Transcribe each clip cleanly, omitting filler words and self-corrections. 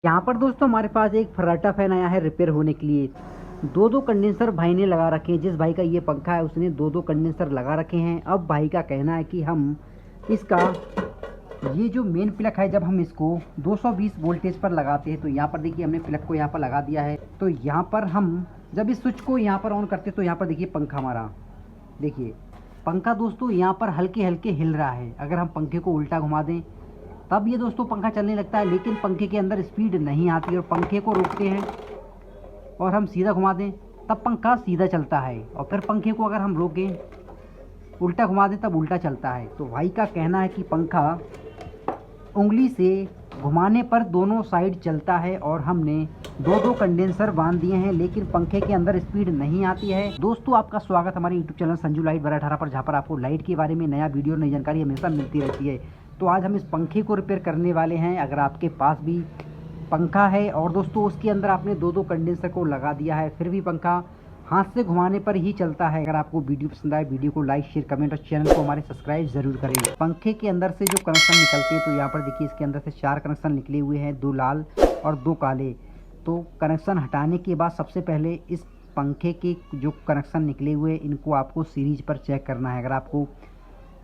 यहाँ पर दोस्तों हमारे पास एक फर्राटा फैन आया है रिपेयर होने के लिए। दो दो कंडेंसर भाई ने लगा रखे हैं। जिस भाई का ये पंखा है उसने दो दो कंडेंसर लगा रखे हैं। अब भाई का कहना है कि हम इसका ये जो मेन प्लग है, जब हम इसको 220 वोल्टेज पर लगाते हैं तो यहाँ पर देखिए हमने प्लग को यहाँ पर लगा दिया है। तो यहाँ पर हम जब इस स्विच को यहाँ पर ऑन करते हैं तो यहाँ पर देखिए पंखा हमारा, देखिए पंखा दोस्तों यहाँ पर हल्के हल्के हिल रहा है। अगर हम पंखे को उल्टा घुमा दें तब ये दोस्तों पंखा चलने लगता है, लेकिन पंखे के अंदर स्पीड नहीं आती। और पंखे को रोकते हैं और हम सीधा घुमा दें तब पंखा सीधा चलता है, और फिर पंखे को अगर हम रोकें उल्टा घुमा दें तब उल्टा चलता है। तो भाई का कहना है कि पंखा उंगली से घुमाने पर दोनों साइड चलता है, और हमने दो दो कंडेंसर बांध दिए हैं, लेकिन पंखे के अंदर स्पीड नहीं आती है। दोस्तों आपका स्वागत हमारे यूट्यूब चैनल संजू लाइट 1218 पर, जहाँ पर आपको लाइट के बारे में नया वीडियो नई जानकारी हमेशा मिलती रहती है। तो आज हम इस पंखे को रिपेयर करने वाले हैं। अगर आपके पास भी पंखा है और दोस्तों उसके अंदर आपने दो दो कंडेंसर को लगा दिया है, फिर भी पंखा हाथ से घुमाने पर ही चलता है, अगर आपको वीडियो पसंद आए वीडियो को लाइक शेयर कमेंट और चैनल को हमारे सब्सक्राइब जरूर करें। पंखे के अंदर से जो कनेक्शन निकलते हैं तो यहाँ पर देखिए इसके अंदर से 4 कनेक्शन निकले हुए हैं, 2 लाल और 2 काले। तो कनेक्शन हटाने के बाद सबसे पहले इस पंखे के जो कनेक्शन निकले हुए हैं इनको आपको सीरीज पर चेक करना है। अगर आपको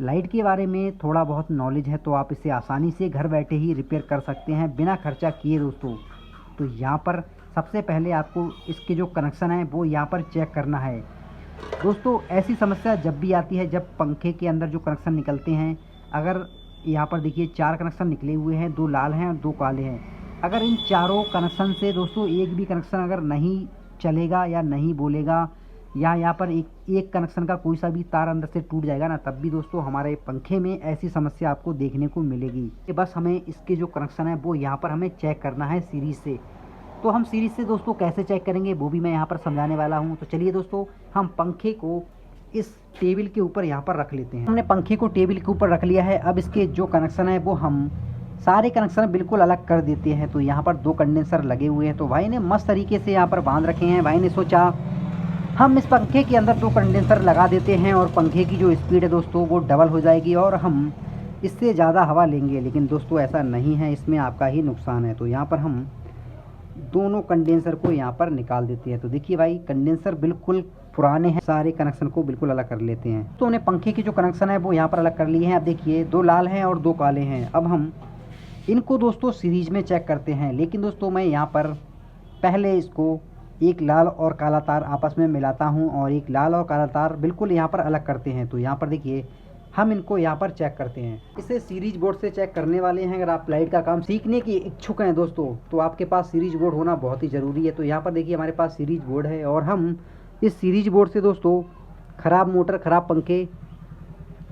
लाइट के बारे में थोड़ा बहुत नॉलेज है तो आप इसे आसानी से घर बैठे ही रिपेयर कर सकते हैं बिना खर्चा किए दोस्तों। तो यहाँ पर सबसे पहले आपको इसके जो कनेक्शन है वो यहाँ पर चेक करना है। दोस्तों ऐसी समस्या जब भी आती है जब पंखे के अंदर जो कनेक्शन निकलते हैं, अगर यहाँ पर देखिए 4 कनेक्शन निकले हुए हैं, 2 लाल हैं और 2 काले हैं। अगर इन चारों कनेक्शन से दोस्तों एक भी कनेक्शन अगर नहीं चलेगा या नहीं बोलेगा, या यहाँ पर एक कनेक्शन का कोई सा भी तार अंदर से टूट जाएगा ना, तब भी दोस्तों हमारे पंखे में ऐसी समस्या आपको देखने को मिलेगी। कि बस हमें इसके जो कनेक्शन है वो यहाँ पर हमें चेक करना है सीरीज से। तो हम सीरीज से दोस्तों कैसे चेक करेंगे वो भी मैं यहाँ पर समझाने वाला हूँ। तो चलिए दोस्तों हम पंखे को इस टेबल के ऊपर यहाँ पर रख लेते हैं। हमने पंखे को टेबल के ऊपर रख लिया है। अब इसके जो कनेक्शन है वो हम सारे कनेक्शन बिल्कुल अलग कर देते हैं। तो यहाँ पर 2 कंडेंसर लगे हुए हैं, तो भाई ने मस्त तरीके से यहाँ पर बांध रखे हैं। भाई ने सोचा हम इस पंखे के अंदर 2 कंडेंसर लगा देते हैं और पंखे की जो स्पीड है दोस्तों वो डबल हो जाएगी और हम इससे ज़्यादा हवा लेंगे। लेकिन दोस्तों ऐसा नहीं है, इसमें आपका ही नुकसान है। तो यहाँ पर हम दोनों कंडेंसर को यहाँ पर निकाल देते हैं। तो देखिए भाई कंडेंसर बिल्कुल पुराने हैं, सारे कनेक्शन को बिल्कुल अलग कर लेते हैं। तो उन्हें पंखे के जो कनेक्शन है वो यहाँ पर अलग कर लिए हैं। अब देखिए 2 लाल हैं और 2 काले हैं। अब हम इनको दोस्तों सीरीज में चेक करते हैं। लेकिन दोस्तों मैं यहाँ पर पहले इसको एक लाल और काला तार आपस में मिलाता हूँ और एक लाल और काला तार बिल्कुल यहाँ पर अलग करते हैं। तो यहाँ पर देखिए हम इनको यहाँ पर चेक करते हैं। इसे सीरीज बोर्ड से चेक करने वाले हैं। अगर आप लाइट का काम सीखने की इच्छुक हैं दोस्तों तो आपके पास सीरीज बोर्ड होना बहुत ही ज़रूरी है। तो यहाँ पर देखिए हमारे पास सीरीज बोर्ड है और हम इस सीरीज बोर्ड से दोस्तों ख़राब मोटर, ख़राब पंखे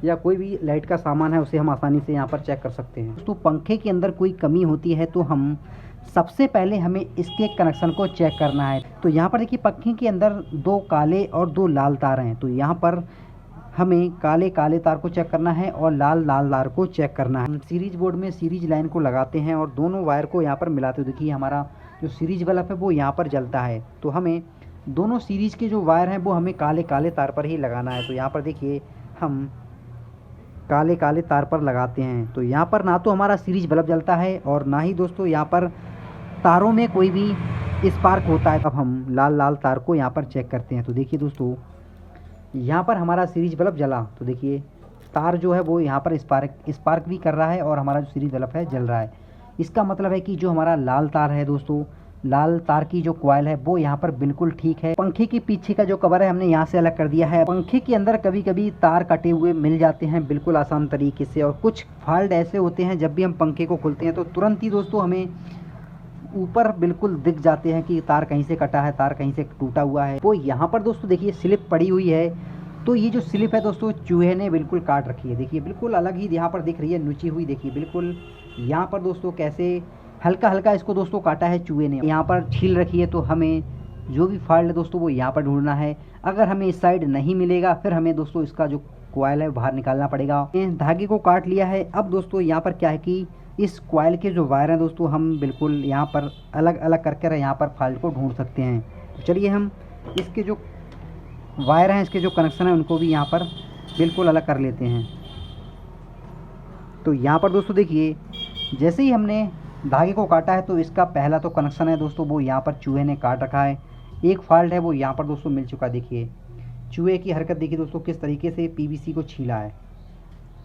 या कोई भी लाइट का सामान है उसे हम आसानी से यहाँ पर चेक कर सकते हैं। दोस्तों पंखे के अंदर कोई कमी होती है तो हम सबसे पहले हमें इसके कनेक्शन को चेक करना है। तो यहाँ पर देखिए पंखे के अंदर 2 काले और 2 लाल तार हैं। तो यहाँ पर हमें काले काले तार को चेक करना है और लाल लाल तार को चेक करना है। हम सीरीज बोर्ड में सीरीज लाइन को लगाते हैं और दोनों वायर को यहाँ पर मिलाते हैं। देखिए हमारा जो सीरीज बल्ब है वो यहाँ पर जलता है। तो हमें दोनों सीरीज के जो वायर हैं वो हमें काले काले तार पर ही लगाना है। तो यहाँ पर देखिए हम काले काले तार पर लगाते हैं। तो यहाँ पर ना तो हमारा सीरीज बल्ब जलता है और ना ही दोस्तों यहाँ पर तारों में कोई भी स्पार्क होता है। अब हम लाल लाल तार को यहाँ पर चेक करते हैं। तो देखिए दोस्तों यहाँ पर हमारा सीरीज बल्ब जला। तो देखिए तार जो है वो यहाँ पर स्पार्क भी कर रहा है और हमारा जो सीरीज बल्ब है जल रहा है। इसका मतलब है कि जो हमारा लाल तार है दोस्तों, लाल तार की जो कॉइल है वो यहाँ पर बिल्कुल ठीक है। पंखे के पीछे का जो कवर है हमने यहाँ से अलग कर दिया है। पंखे के अंदर कभी कभी तार कटे हुए मिल जाते हैं बिल्कुल आसान तरीके से, और कुछ फॉल्ट ऐसे होते हैं जब भी हम पंखे को खोलते हैं तो तुरंत ही दोस्तों हमें ऊपर बिल्कुल दिख जाते हैं कि तार कहीं से कटा है, तार कहीं से टूटा हुआ है। वो यहाँ पर दोस्तों देखिए स्लिप पड़ी हुई है। तो ये जो स्लिप है दोस्तों चूहे ने बिल्कुल काट रखी है। देखिए बिल्कुल अलग ही यहाँ पर दिख रही है, नुची हुई। देखिए बिल्कुल यहाँ पर दोस्तों कैसे हल्का हल्का इसको दोस्तों काटा है चूहे ने, यहाँ पर छील रखी है। तो हमें जो भी फॉल्ट है दोस्तों वो यहाँ पर ढूंढना है। अगर हमें इस साइड नहीं मिलेगा फिर हमें दोस्तों इसका जो कॉइल है बाहर निकालना पड़ेगा। धागे को काट लिया है। अब दोस्तों यहाँ पर क्या है कि इस कॉइल के जो वायर हैं दोस्तों हम बिल्कुल यहाँ पर अलग अलग करके यहाँ पर फॉल्ट को ढूंढ सकते हैं। तो चलिए हम इसके जो वायर हैं, इसके जो कनेक्शन है उनको भी यहाँ पर बिल्कुल अलग कर लेते हैं। तो यहाँ पर दोस्तों देखिए जैसे ही हमने धागे को काटा है तो इसका पहला तो कनेक्शन है दोस्तों वो यहाँ पर चूहे ने काट रखा है। एक फॉल्ट है वो यहाँ पर दोस्तों मिल चुका है। देखिए चूहे की हरकत देखिए दोस्तों किस तरीके से पीवीसी को छीला है,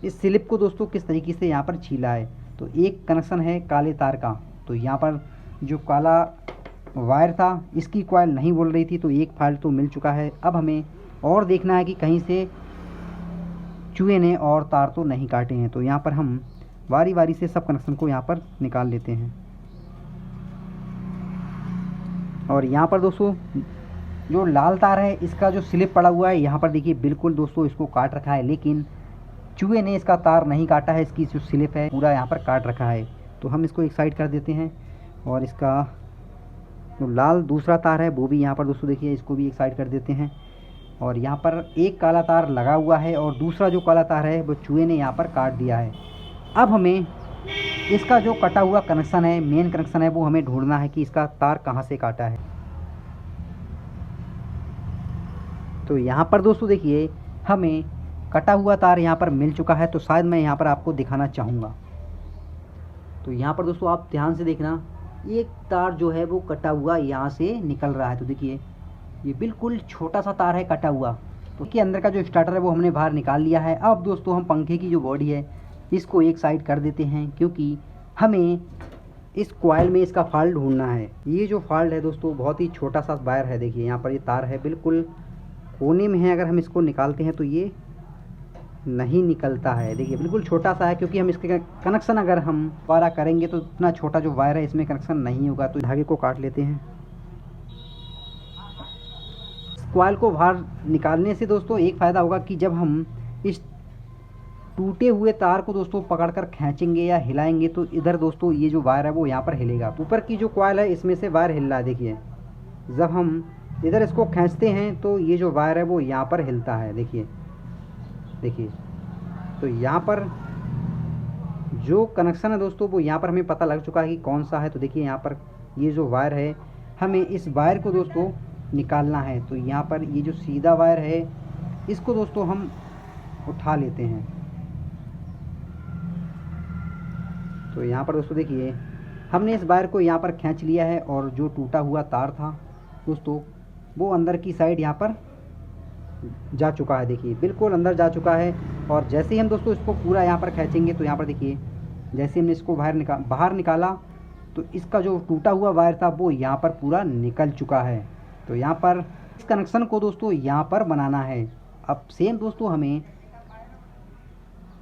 इस स्लिप को दोस्तों किस तरीके से यहाँ पर छीला है। तो एक कनेक्शन है काले तार का, तो यहाँ पर जो काला वायर था इसकी कॉइल नहीं बोल रही थी, तो एक फॉल्ट तो मिल चुका है। अब हमें और देखना है कि कहीं से चूहे ने और तार तो नहीं काटे हैं। तो यहाँ पर हम बारी बारी से सब कनेक्शन को यहाँ पर निकाल लेते हैं। और यहाँ पर दोस्तों जो लाल तार है इसका जो स्लिप पड़ा हुआ है यहाँ पर देखिए बिल्कुल दोस्तों इसको काट रखा है, लेकिन चूहे ने इसका तार नहीं काटा है, इसकी जो स्लिप है पूरा यहाँ पर काट रखा है। तो हम इसको एक साइड कर देते हैं और इसका जो लाल दूसरा तार है वो भी यहाँ पर दोस्तों देखिए इसको भी एक साइड कर देते हैं। और यहाँ पर एक काला तार लगा हुआ है और दूसरा जो काला तार है वो चूहे ने यहाँ पर काट दिया है। अब हमें इसका जो कटा हुआ कनेक्शन है, मेन कनेक्शन है, वो हमें ढूंढना है कि इसका तार कहाँ से काटा है। तो यहाँ पर दोस्तों देखिए हमें कटा हुआ तार यहाँ पर मिल चुका है, तो शायद मैं यहाँ पर आपको दिखाना चाहूँगा। तो यहाँ पर दोस्तों आप ध्यान से देखना, एक तार जो है वो कटा हुआ यहाँ से निकल रहा है। तो देखिए ये बिल्कुल छोटा सा तार है कटा हुआ, तो इसके अंदर का जो स्टार्टर है वो हमने बाहर निकाल लिया है। अब दोस्तों हम पंखे की जो बॉडी है इसको एक साइड कर देते हैं, क्योंकि हमें इस कॉइल में इसका फॉल्ट ढूंढना है। ये जो फॉल्ट है दोस्तों बहुत ही छोटा सा वायर है, देखिए यहाँ पर ये तार है बिल्कुल कोने में है। अगर हम इसको निकालते हैं तो ये नहीं निकलता है, देखिए बिल्कुल छोटा सा है, क्योंकि हम इसके कनेक्शन अगर हम दोबारा करेंगे तो इतना छोटा जो वायर है इसमें कनेक्शन नहीं होगा। तो धागे को काट लेते हैं। कॉइल को बाहर निकालने से दोस्तों एक फ़ायदा होगा कि जब हम इस टूटे हुए तार को दोस्तों पकड़कर खींचेंगे या हिलाएंगे तो इधर दोस्तों ये जो वायर है वो यहाँ पर हिलेगा। ऊपर की जो कॉइल है इसमें से वायर हिल रहा है, देखिए जब हम इधर इसको खींचते हैं तो ये जो वायर है वो यहाँ पर हिलता है। देखिए देखिए तो यहाँ पर जो कनेक्शन है दोस्तों वो यहाँ पर हमें पता लग चुका है कि कौन सा है। तो देखिए यहाँ पर ये जो वायर है हमें इस वायर को दोस्तों निकालना है। तो यहाँ पर ये जो सीधा वायर है इसको दोस्तों हम उठा लेते हैं। तो यहाँ पर दोस्तों देखिए हमने इस वायर को यहाँ पर खींच लिया है और जो टूटा हुआ तार था दोस्तों वो अंदर की साइड यहाँ पर जा चुका है। देखिए बिल्कुल अंदर जा चुका है। और जैसे ही हम दोस्तों इसको पूरा यहाँ पर खींचेंगे तो यहाँ पर देखिए जैसे हमने इसको बाहर निकाला तो इसका जो टूटा हुआ वायर था वो यहाँ पर पूरा निकल चुका है। तो यहाँ पर इस कनेक्शन को दोस्तों यहाँ पर बनाना है। अब सेम दोस्तों हमें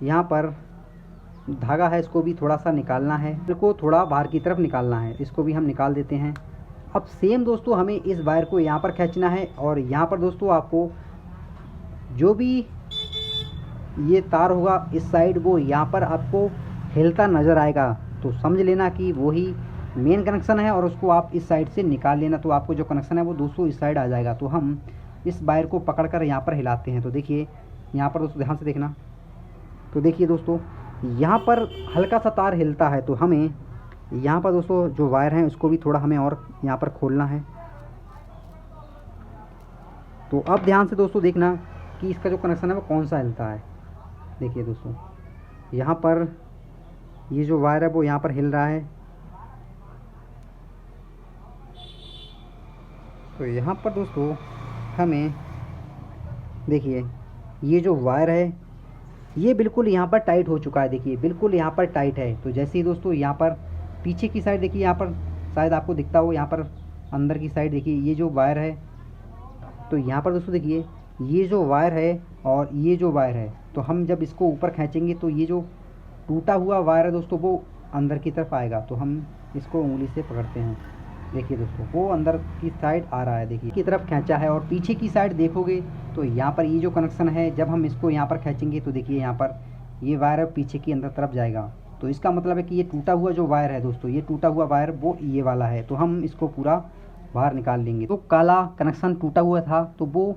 यहाँ पर धागा है इसको भी थोड़ा सा निकालना है, इसको थोड़ा बाहर की तरफ निकालना है, इसको भी हम निकाल देते हैं। अब सेम दोस्तों हमें इस वायर को यहाँ पर खींचना है और यहाँ पर दोस्तों आपको जो भी ये तार होगा इस साइड वो यहाँ पर आपको हिलता नज़र आएगा, तो समझ लेना कि वही मेन कनेक्शन है और उसको आप इस साइड से निकाल लेना। तो आपको जो कनेक्शन है वो दोस्तों इस साइड आ जाएगा। तो हम इस वायर को पकड़कर यहाँ पर हिलाते हैं। तो देखिए यहाँ पर दोस्तों ध्यान से देखना, तो देखिए दोस्तों यहाँ पर हल्का सा तार हिलता है, तो हमें यहाँ पर दोस्तों जो वायर है उसको भी थोड़ा हमें और यहाँ पर खोलना है। तो अब ध्यान से दोस्तों देखना कि इसका जो कनेक्शन है वो कौन सा हिलता है। देखिए दोस्तों यहाँ पर ये जो वायर है वो यहाँ पर हिल रहा है। तो यहाँ पर दोस्तों हमें देखिए ये जो वायर है ये बिल्कुल यहाँ पर टाइट हो चुका है। देखिए बिल्कुल यहाँ पर टाइट है। तो जैसे ही दोस्तों यहाँ पर पीछे की साइड देखिए, यहाँ पर शायद आपको दिखता हो, यहाँ पर अंदर की साइड देखिए ये जो वायर है, तो यहाँ पर दोस्तों देखिए ये जो वायर है और ये जो वायर है, तो हम जब इसको ऊपर खींचेंगे तो ये जो टूटा हुआ वायर है दोस्तों वो अंदर की तरफ आएगा। तो हम इसको उंगली से पकड़ते हैं, देखिए दोस्तों वो अंदर की साइड आ रहा है, देखिए की तरफ खींचा है। और पीछे की साइड देखोगे तो यहाँ पर ये जो कनेक्शन है जब हम इसको यहाँ पर खींचेंगे तो देखिए यहाँ पर ये वायर पीछे की अंदर तरफ जाएगा। तो इसका मतलब है कि ये टूटा हुआ जो वायर है दोस्तों, ये टूटा हुआ वायर वो ये वाला है। तो हम इसको पूरा बाहर निकाल लेंगे। तो काला कनेक्शन टूटा हुआ था तो वो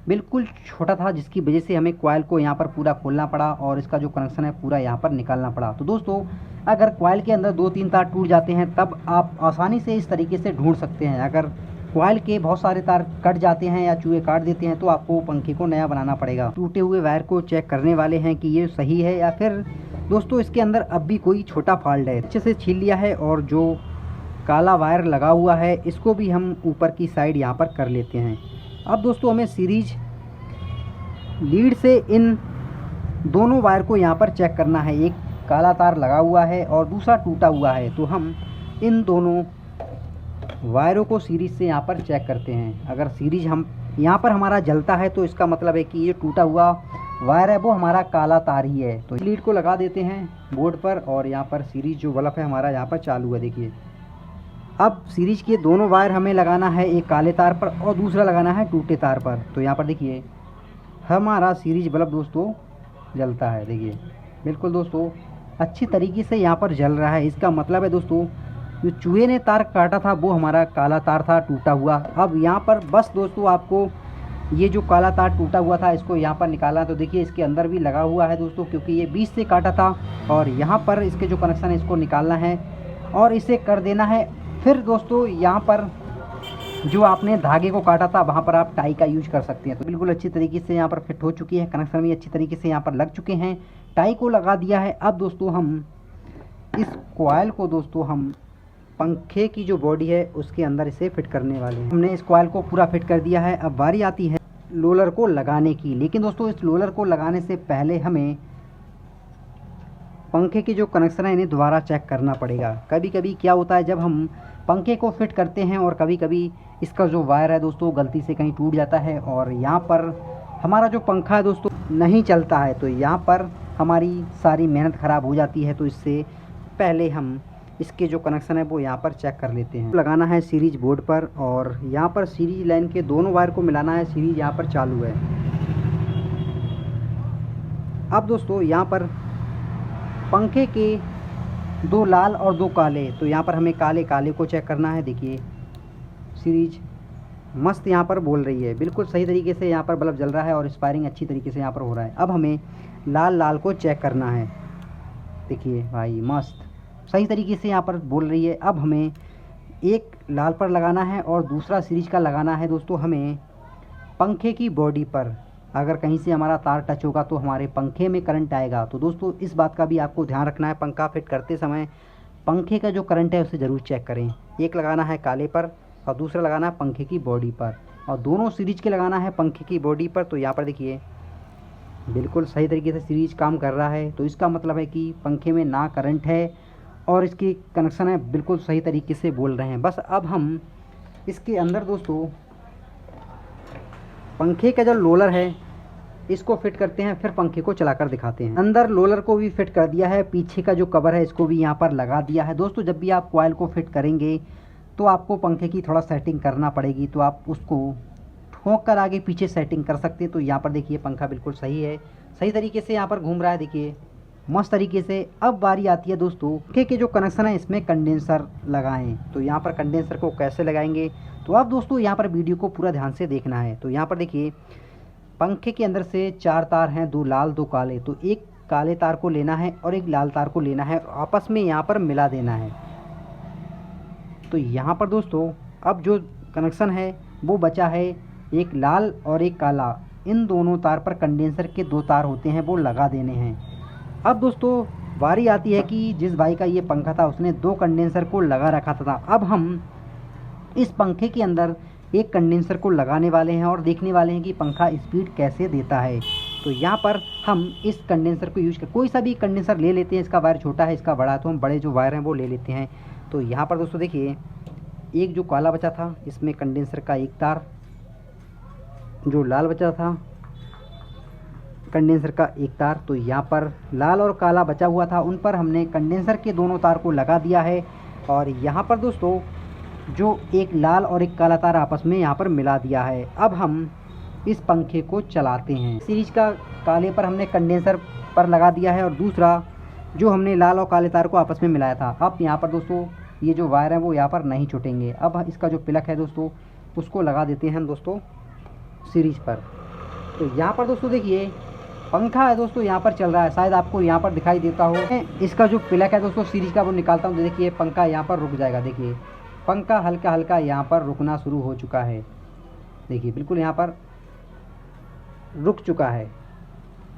बिल्कुल छोटा था, जिसकी वजह से हमें कॉइल को यहाँ पर पूरा खोलना पड़ा और इसका जो कनेक्शन है पूरा यहाँ पर निकालना पड़ा। तो दोस्तों अगर कॉइल के अंदर 2-3 तार टूट जाते हैं तब आप आसानी से इस तरीके से ढूंढ सकते हैं। अगर कॉइल के बहुत सारे तार कट जाते हैं या चूहे काट देते हैं तो आपको पंखे को नया बनाना पड़ेगा। टूटे हुए वायर को चेक करने वाले हैं कि ये सही है या फिर दोस्तों इसके अंदर अब भी कोई छोटा फॉल्ट है, अच्छे से छील लिया है। और जो काला वायर लगा हुआ है इसको भी हम ऊपर की साइड यहाँ पर कर लेते हैं। अब दोस्तों हमें सीरीज लीड से इन दोनों वायर को यहाँ पर चेक करना है। एक काला तार लगा हुआ है और दूसरा टूटा हुआ है, तो हम इन दोनों वायरों को सीरीज से यहाँ पर चेक करते हैं। अगर सीरीज हम यहाँ पर हमारा जलता है तो इसका मतलब है कि ये टूटा हुआ वायर है वो हमारा काला तार ही है। तो लीड को लगा देते हैं बोर्ड पर और यहाँ पर सीरीज जो बल्ब है हमारा यहाँ पर चालू है। देखिए अब सीरीज के दोनों वायर हमें लगाना है, एक काले तार पर और दूसरा लगाना है टूटे तार पर। तो यहाँ पर देखिए हमारा सीरीज बल्ब दोस्तों जलता है। देखिए बिल्कुल दोस्तों अच्छी तरीके से यहाँ पर जल रहा है। इसका मतलब है दोस्तों जो चूहे ने तार काटा था वो हमारा काला तार था टूटा हुआ। अब यहाँ पर बस दोस्तों आपको ये जो काला तार टूटा हुआ था इसको यहाँ पर निकालना है। तो देखिए इसके अंदर भी लगा हुआ है दोस्तों, क्योंकि ये बीच से काटा था और यहाँ पर इसके जो कनेक्शन है इसको निकालना है और इसे कर देना है। फिर दोस्तों यहाँ पर जो आपने धागे को काटा था वहाँ पर आप टाई का यूज कर सकते हैं। तो बिल्कुल अच्छी तरीके से यहाँ पर फिट हो चुकी है, कनेक्शन भी अच्छी तरीके से यहाँ पर लग चुके हैं, टाई को लगा दिया है। अब दोस्तों हम इस कॉइल को दोस्तों हम पंखे की जो बॉडी है उसके अंदर इसे फिट करने वाले हैं। हमने इस कॉइल को पूरा फिट कर दिया है। अब बारी आती है रोलर को लगाने की। लेकिन दोस्तों इस रोलर को लगाने से पहले हमें पंखे के जो कनेक्शन है इन्हें दोबारा चेक करना पड़ेगा। कभी कभी क्या होता है जब हम पंखे को फिट करते हैं और कभी कभी इसका जो वायर है दोस्तों गलती से कहीं टूट जाता है और यहाँ पर हमारा जो पंखा है दोस्तों नहीं चलता है, तो यहाँ पर हमारी सारी मेहनत ख़राब हो जाती है। तो इससे पहले हम इसके जो कनेक्शन है वो यहाँ पर चेक कर लेते हैं। लगाना है सीरीज बोर्ड पर और यहाँ पर सीरीज लाइन के दोनों वायर को मिलाना है। सीरीज यहाँ पर चालू है। अब दोस्तों यहाँ पर पंखे के दो लाल और दो काले, तो यहाँ पर हमें काले काले को चेक करना है। देखिए सीरीज मस्त यहाँ पर बोल रही है, बिल्कुल सही तरीके से यहाँ पर बल्ब जल रहा है और स्पायरिंग अच्छी तरीके से यहाँ पर हो रहा है। अब हमें लाल लाल को चेक करना है। देखिए भाई मस्त सही तरीके से यहाँ पर बोल रही है। अब हमें एक लाल पर लगाना है और दूसरा सीरीज का लगाना है दोस्तों हमें पंखे की बॉडी पर। अगर कहीं से हमारा तार टच होगा तो हमारे पंखे में करंट आएगा। तो दोस्तों इस बात का भी आपको ध्यान रखना है, पंखा फिट करते समय पंखे का जो करंट है उसे ज़रूर चेक करें। एक लगाना है काले पर और दूसरा लगाना है पंखे की बॉडी पर और दोनों सीरीज के लगाना है पंखे की बॉडी पर। तो यहाँ पर देखिए बिल्कुल सही तरीके से सीरीज काम कर रहा है। तो इसका मतलब है कि पंखे में ना करंट है और इसकी कनेक्शन है बिल्कुल सही तरीके से बोल रहे हैं। बस अब हम इसके अंदर दोस्तों पंखे का जो रोलर है इसको फिट करते हैं, फिर पंखे को चलाकर दिखाते हैं। अंदर रोलर को भी फिट कर दिया है, पीछे का जो कवर है इसको भी यहाँ पर लगा दिया है। दोस्तों जब भी आप कॉइल को फिट करेंगे तो आपको पंखे की थोड़ा सेटिंग करना पड़ेगी, तो आप उसको ठोक कर आगे पीछे सेटिंग कर सकते हैं। तो यहाँ पर देखिए पंखा बिल्कुल सही है, सही तरीके से यहाँ पर घूम रहा है। देखिए मस्त तरीके से। अब बारी आती है दोस्तों पंखे के जो कनेक्शन है इसमें कंडेंसर लगाएं। तो यहाँ पर कंडेंसर को कैसे लगाएंगे, तो अब दोस्तों यहाँ पर वीडियो को पूरा ध्यान से देखना है। तो यहाँ पर देखिए पंखे के अंदर से 4 तार हैं, 2 लाल 2 काले। तो एक काले तार को लेना है और एक लाल तार को लेना है, आपस में यहाँ पर मिला देना है। तो यहाँ पर दोस्तों अब जो कनेक्शन है वो बचा है एक लाल और एक काला। इन दोनों तार पर कंडेंसर के 2 तार होते हैं वो लगा देने हैं। अब दोस्तों बारी आती है कि जिस भाई का ये पंखा था उसने 2 कंडेंसर को लगा रखा था। अब हम इस पंखे के अंदर एक कंडेंसर को लगाने वाले हैं और देखने वाले हैं कि पंखा स्पीड कैसे देता है। तो यहाँ पर हम इस कंडेंसर को यूज कर कोई सा भी कंडेंसर ले लेते हैं। इसका वायर छोटा है, इसका बड़ा है, तो हम बड़े जो वायर हैं वो ले लेते हैं। तो यहाँ पर दोस्तों देखिए एक जो काला बचा था इसमें कंडेंसर का एक तार, जो लाल बचा था कंडेंसर का एक तार। तो यहाँ पर लाल और काला बचा हुआ था उन पर हमने कंडेंसर के दोनों तार को लगा दिया है। और यहाँ पर दोस्तों जो एक लाल और एक काला तार आपस में यहाँ पर मिला दिया है। अब हम इस पंखे को चलाते हैं। सीरीज का काले पर हमने कंडेंसर पर लगा दिया है और दूसरा जो हमने लाल और काले तार को आपस में मिलाया था। अब यहाँ पर दोस्तों ये जो वायर है वो यहाँ पर नहीं छूटेंगे। अब इसका जो प्लग है दोस्तों उसको लगा देते हैं हम दोस्तों सीरीज पर। तो यहाँ पर दोस्तों देखिए पंखा है दोस्तों यहाँ पर चल रहा है, शायद आपको यहाँ पर दिखाई देता हो। इसका जो प्लग है दोस्तों सीरीज का वो निकालता हूँ, तो देखिए पंखा यहाँ पर रुक जाएगा। देखिए पंखा हल्का हल्का यहाँ पर रुकना शुरू हो चुका है। देखिए बिल्कुल यहाँ पर रुक चुका है।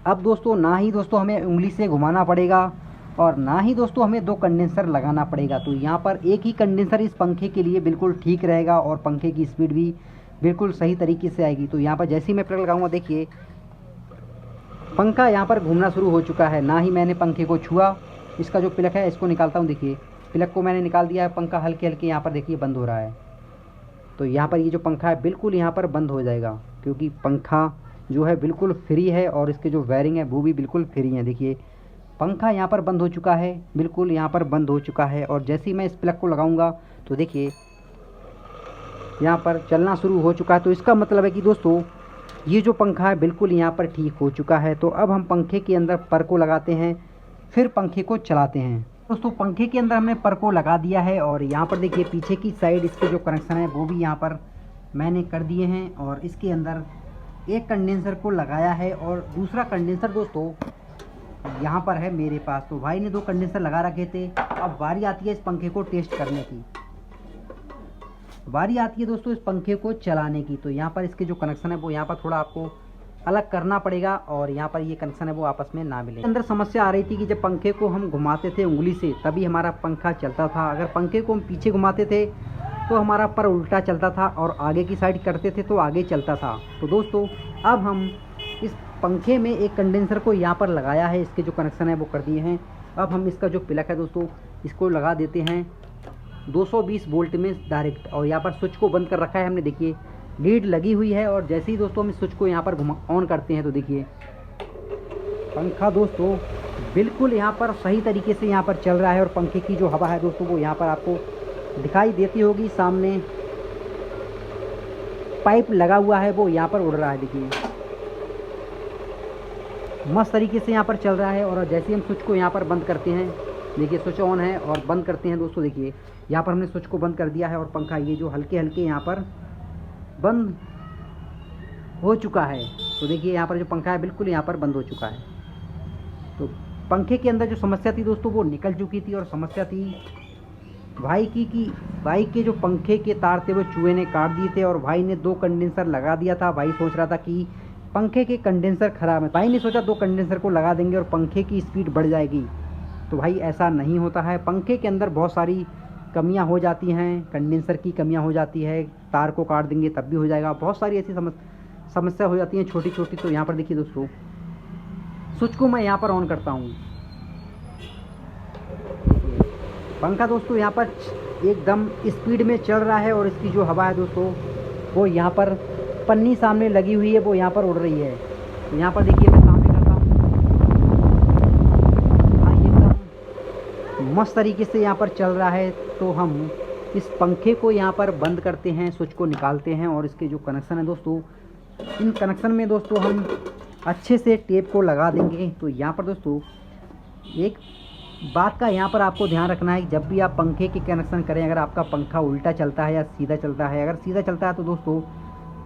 अब दोस्तों ना ही दोस्तों हमें उंगली से घुमाना पड़ेगा और ना ही दोस्तों हमें 2 कंडेंसर लगाना पड़ेगा। तो यहाँ पर एक ही कंडेंसर इस पंखे के लिए बिल्कुल ठीक रहेगा और पंखे की स्पीड भी बिल्कुल सही तरीके से आएगी। तो यहाँ पर जैसे ही मैं प्लग लगाऊंगा देखिए पंखा यहाँ पर घूमना शुरू हो चुका है। ना ही मैंने पंखे को छुआ, इसका जो प्लग है इसको निकालता हूँ। देखिए प्लग को मैंने निकाल दिया है, पंखा हल्के हल्के यहाँ पर देखिए बंद हो रहा है। तो यहाँ पर ये जो पंखा है बिल्कुल यहाँ पर बंद हो जाएगा, क्योंकि पंखा जो है बिल्कुल फ्री है और इसके जो वायरिंग है वो भी बिल्कुल फ्री है। देखिए पंखा यहाँ पर बंद हो चुका है, बिल्कुल यहाँ पर बंद हो चुका है। और जैसे ही मैं इस प्लग को लगाऊंगा तो देखिए यहाँ पर चलना शुरू हो चुका है। तो इसका मतलब है कि दोस्तों ये जो पंखा है बिल्कुल यहाँ पर ठीक हो चुका है। तो अब हम पंखे के अंदर पर को लगाते हैं, फिर पंखे को चलाते हैं। दोस्तों पंखे के अंदर हमने पर को लगा दिया है और यहाँ पर देखिए पीछे की साइड इसके जो कनेक्शन है वो भी यहाँ पर मैंने कर दिए हैं। और इसके अंदर एक कंडेंसर को लगाया है और दूसरा कंडेंसर दोस्तों यहाँ पर है मेरे पास। तो भाई ने 2 कंडेंसर लगा रखे थे। अब बारी आती है इस पंखे को टेस्ट करने की, बारी आती है दोस्तों इस पंखे को चलाने की। तो यहाँ पर इसके जो कनेक्शन है वो यहाँ पर थोड़ा आपको अलग करना पड़ेगा और यहाँ पर ये कनेक्शन है वो आपस में ना मिले। अंदर समस्या आ रही थी कि जब पंखे को हम घुमाते थे उंगली से तभी हमारा पंखा चलता था। अगर पंखे को हम पीछे घुमाते थे तो हमारा पर उल्टा चलता था और आगे की साइड करते थे तो आगे चलता था। तो दोस्तों अब हम इस पंखे में एक कंडेंसर को यहाँ पर लगाया है, इसके जो कनेक्शन है वो कर दिए हैं। अब हम इसका जो प्लग है दोस्तों इसको लगा देते हैं 220 वोल्ट में डायरेक्ट। और यहाँ पर स्विच को बंद कर रखा है हमने, देखिए लीड लगी हुई है। और जैसे ही दोस्तों हम इस स्विच को यहाँ पर ऑन करते हैं तो देखिए पंखा दोस्तों बिल्कुल यहाँ पर सही तरीके से यहाँ पर चल रहा है। और पंखे की जो हवा है दोस्तों वो यहाँ पर आपको दिखाई देती होगी, सामने पाइप लगा हुआ है वो यहाँ पर उड़ रहा है। देखिए मस्त तरीके से यहाँ पर चल रहा है। और जैसे ही हम स्विच को यहाँ पर बंद करते हैं, देखिए स्विच ऑन है और बंद करते हैं दोस्तों, देखिए यहाँ पर हमने स्विच को बंद कर दिया है और पंखा ये जो हल्के हल्के यहाँ पर बंद हो चुका है। तो देखिए यहाँ पर जो पंखा है बिल्कुल यहाँ पर बंद हो चुका है। तो पंखे के अंदर जो समस्या थी दोस्तों वो निकल चुकी थी। और समस्या थी भाई की कि भाई के जो पंखे के तार थे वो चूहे ने काट दिए थे और भाई ने 2 कंडेंसर लगा दिया था। भाई सोच रहा था कि पंखे के कंडेंसर ख़राब है, भाई ने सोचा 2 कंडेंसर को लगा देंगे और पंखे की स्पीड बढ़ जाएगी। तो भाई ऐसा नहीं होता है, पंखे के अंदर बहुत सारी कमियां हो जाती हैं, कंडेंसर की कमियां हो जाती है, तार को काट देंगे तब भी हो जाएगा। बहुत सारी ऐसी समस्या हो जाती हैं छोटी छोटी। तो यहाँ पर देखिए दोस्तों स्विच को मैं यहाँ पर ऑन करता हूँ, पंखा दोस्तों यहाँ पर एकदम स्पीड में चल रहा है और इसकी जो हवा है दोस्तों वो यहाँ पर पन्नी सामने लगी हुई है वो यहाँ पर उड़ रही है। तो यहाँ पर देखिए मैं सामने करता हूँ, एकदम मस्त तरीके से यहाँ पर चल रहा है। तो हम इस पंखे को यहाँ पर बंद करते हैं, स्विच को निकालते हैं और इसके जो कनेक्शन है दोस्तों इन कनेक्शन में दोस्तों हम अच्छे से टेप को लगा देंगे। तो यहाँ पर दोस्तों एक बात का यहाँ पर आपको ध्यान रखना है, जब भी आप पंखे के कनेक्शन करें, अगर आपका पंखा उल्टा चलता है या सीधा चलता है, अगर सीधा चलता है तो दोस्तों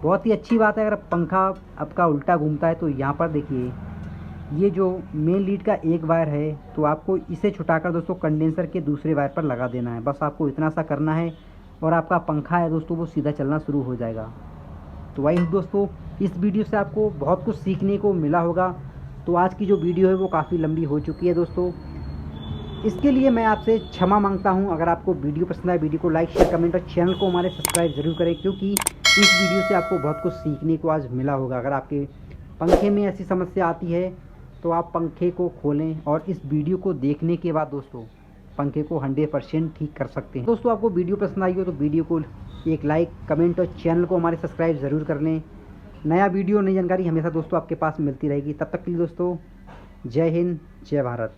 बहुत ही अच्छी बात है। अगर पंखा आपका उल्टा घूमता है तो यहाँ पर देखिए ये जो मेन लीड का एक वायर है तो आपको इसे छुटाकर दोस्तों कंडेंसर के दूसरे वायर पर लगा देना है। बस आपको इतना सा करना है और आपका पंखा है दोस्तों वो सीधा चलना शुरू हो जाएगा। तो वही दोस्तों इस वीडियो से आपको बहुत कुछ सीखने को मिला होगा। तो आज की जो वीडियो है वो काफ़ी लंबी हो चुकी है दोस्तों, इसके लिए मैं आपसे क्षमा मांगता हूं। अगर आपको वीडियो पसंद आए वीडियो को लाइक शेयर कमेंट और चैनल को हमारे सब्सक्राइब ज़रूर करें, क्योंकि इस वीडियो से आपको बहुत कुछ सीखने को आज मिला होगा। अगर आपके पंखे में ऐसी समस्या आती है तो आप पंखे को खोलें और इस वीडियो को देखने के बाद दोस्तों पंखे को 100% ठीक कर सकते हैं। दोस्तों आपको वीडियो पसंद आई हो तो वीडियो को एक लाइक कमेंट और चैनल को हमारे सब्सक्राइब ज़रूर कर लें। नया वीडियो नई जानकारी हमेशा दोस्तों आपके पास मिलती रहेगी। तब तक के लिए दोस्तों जय हिंद जय भारत।